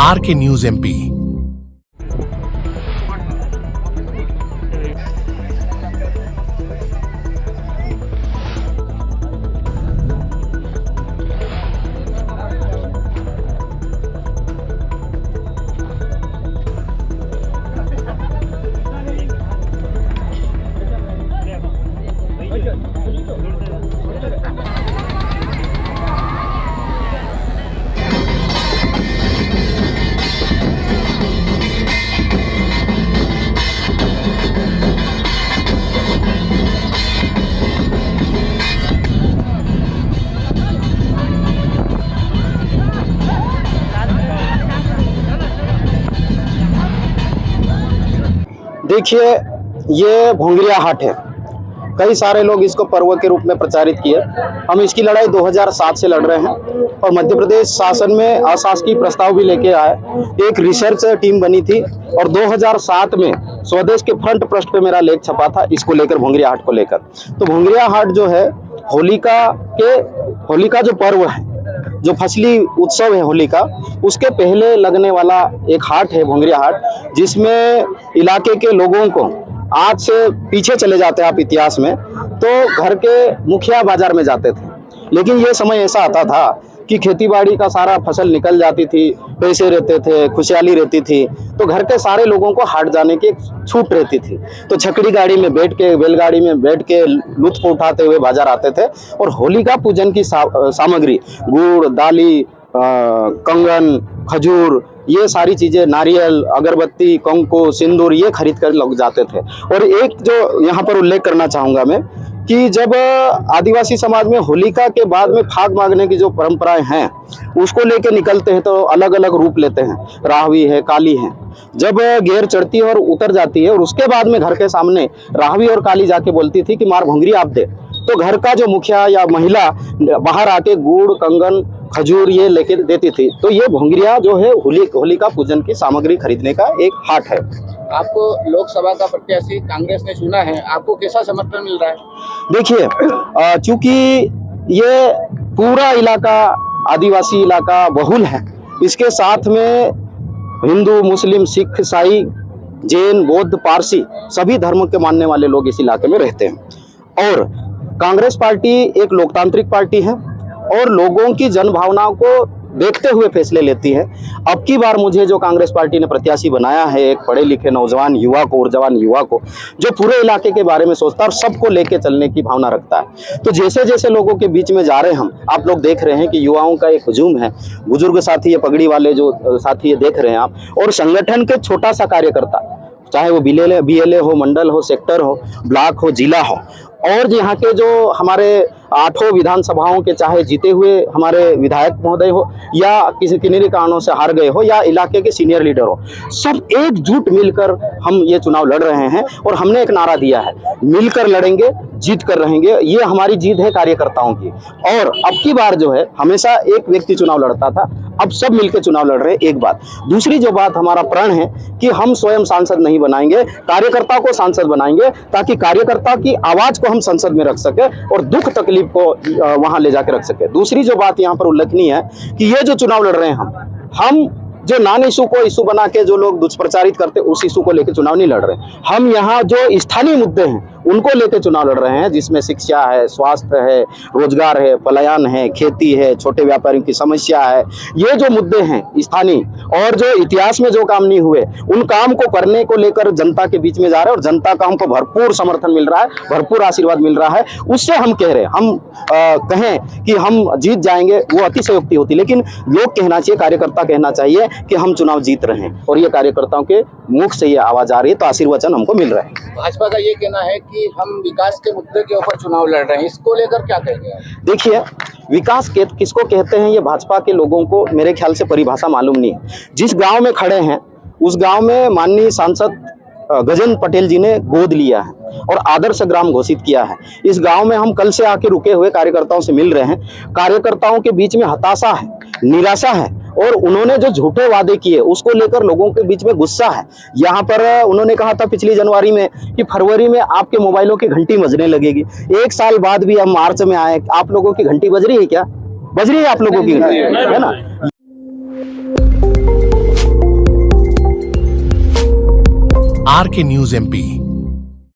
RK News MP। देखिए, ये भोंगरिया हाट है। कई सारे लोग इसको पर्व के रूप में प्रचारित किए। हम इसकी लड़ाई 2007 से लड़ रहे हैं और मध्य प्रदेश शासन में अशासकीय प्रस्ताव भी लेके आए। एक रिसर्च टीम बनी थी और 2007 में स्वदेश के फ्रंट पृष्ठ पे मेरा लेख छपा था इसको लेकर, भोंगरिया हाट को लेकर। तो भोंगरिया हाट जो है होली का जो पर्व है, जो फसली उत्सव है होली का, उसके पहले लगने वाला एक हाट है भोंगरिया हाट, जिसमें इलाके के लोगों को, आज से पीछे चले जाते हैं आप इतिहास में, तो घर के मुखिया बाजार में जाते थे। लेकिन ये समय ऐसा आता था कि खेती बाड़ी का सारा फसल निकल जाती थी, पैसे रहते थे, खुशहाली रहती थी, तो घर के सारे लोगों को हाट जाने की छूट रहती थी। तो छकड़ी गाड़ी में बैठ के, बैलगाड़ी में बैठ के लुत्फ उठाते हुए बाजार आते थे और होलिका पूजन की सामग्री, गुड़, दाली, कंगन, खजूर, ये सारी चीजें, नारियल, अगरबत्ती, कंको, सिंदूर, ये खरीद कर लोग जाते थे। और एक जो यहाँ पर उल्लेख करना चाहूंगा मैं कि जब आदिवासी समाज में होलिका के बाद में फाग मांगने की जो परंपराएं हैं, उसको लेके निकलते हैं तो अलग अलग रूप लेते हैं। राहवी है, काली है। जब घेर चढ़ती है और उतर जाती है और उसके बाद में घर के सामने राहवी और काली जाके बोलती थी कि मार भोंगरी आप दे, तो घर का जो मुखिया या महिला बाहर आके गुड़, कंगन, खजूर ये लेके देती थी। तो ये भोंगरिया जो है होलिका पूजन की सामग्री खरीदने का एक हाट है। आपको लोकसभा का प्रत्याशी कांग्रेस ने चुना है, आपको कैसा समर्थन मिल रहा है? देखिए, चूंकि ये पूरा इलाका आदिवासी इलाका बहुल है, इसके साथ में हिंदू, मुस्लिम, सिख, ईसाई, जैन, बौद्ध, पारसी सभी धर्मों के मानने वाले लोग इस इलाके में रहते हैं। और कांग्रेस पार्टी एक लोकतांत्रिक पार्टी है और लोगों की जनभावनाओं को देखते हुए फैसले लेती है। अब की बार मुझे जो कांग्रेस पार्टी ने प्रत्याशी बनाया है, एक पढ़े लिखे नौजवान युवा को, ऊर्जावान युवा को, जो पूरे इलाके के बारे में सोचता है और सबको लेके चलने की भावना रखता है। तो जैसे जैसे लोगों के बीच में जा रहे हैं हम, आप लोग देख रहे हैं कि युवाओं का एक हुजूम है। बुजुर्ग साथी, ये पगड़ी वाले जो साथी ये देख रहे हैं आप, और संगठन के छोटा सा कार्यकर्ता, चाहे वो BLA हो, मंडल हो, सेक्टर हो, ब्लॉक हो, जिला हो, और यहाँ के जो हमारे 8 विधानसभाओं के चाहे जीते हुए हमारे विधायक महोदय हो या किसी किन्हीं कारणों से हार गए हो या इलाके के सीनियर लीडर हो, सब एकजुट मिलकर हम ये चुनाव लड़ रहे हैं। और हमने एक नारा दिया है, मिलकर लड़ेंगे, जीत कर रहेंगे। ये हमारी जीत है कार्यकर्ताओं की। और अब की बार जो है, हमेशा एक व्यक्ति चुनाव लड़ता था, अब सब मिलकर चुनाव लड़ रहे हैं। एक बात। दूसरी जो बात, हमारा प्रण है कि हम स्वयं सांसद नहीं बनाएंगे, कार्यकर्ता को सांसद बनाएंगे, ताकि कार्यकर्ता की आवाज को हम संसद में रख सके और दुख तकलीफ को वहां ले जाकर रख सके। दूसरी जो बात यहाँ पर उल्लेखनीय है कि ये जो चुनाव लड़ रहे हैं हम जो नॉन इशू को इशू बना के जो लोग दुष्प्रचारित करते, उस इशू को लेकर चुनाव नहीं लड़ रहे। हम यहाँ जो स्थानीय मुद्दे हैं उनको लेकर चुनाव लड़ रहे हैं, जिसमें शिक्षा है, स्वास्थ्य है, रोजगार है, पलायन है, खेती है, छोटे व्यापारियों की समस्या है। ये जो मुद्दे हैं स्थानीय और जो इतिहास में जो काम नहीं हुए, उन काम को करने को लेकर जनता के बीच में जा रहे हैं और जनता का हमको भरपूर समर्थन मिल रहा है, भरपूर आशीर्वाद मिल रहा है। उससे हम कह रहे हैं, हम कहें कि हम जीत जाएंगे, वो अतिशयोक्ति होती। लेकिन लोग कहना चाहिए, कार्यकर्ता कहना चाहिए कि हम चुनाव जीत रहे हैं, और ये कार्यकर्ताओं के मुख से ये आवाज आ रही है, तो आशीर्वचन हमको मिल रहा है। भाजपा का ये कहना है कि हम विकास के मुद्दे के ऊपर चुनाव लड़ रहे हैं, इसको लेकर क्या कहेंगे? देखिए, विकास किसको कहते हैं, ये भाजपा के लोगों को मेरे ख्याल से परिभाषा मालूम नहीं है। जिस गांव में खड़े हैं उस गांव में माननीय सांसद गजेंद्र पटेल जी ने गोद लिया है और आदर्श ग्राम घोषित किया है। इस गांव में हम कल से आके रुके हुए कार्यकर्ताओं से मिल रहे हैं। कार्यकर्ताओं के बीच में हताशा है, निराशा है, और उन्होंने जो झूठे वादे किए उसको लेकर लोगों के बीच में गुस्सा है। यहाँ पर उन्होंने कहा था पिछली जनवरी में कि फरवरी में आपके मोबाइलों की घंटी बजने लगेगी। 1 साल बाद भी हम मार्च में आए, आप लोगों की घंटी बज रही है क्या? बज रही है आप लोगों की, है ना? आर के न्यूज MP।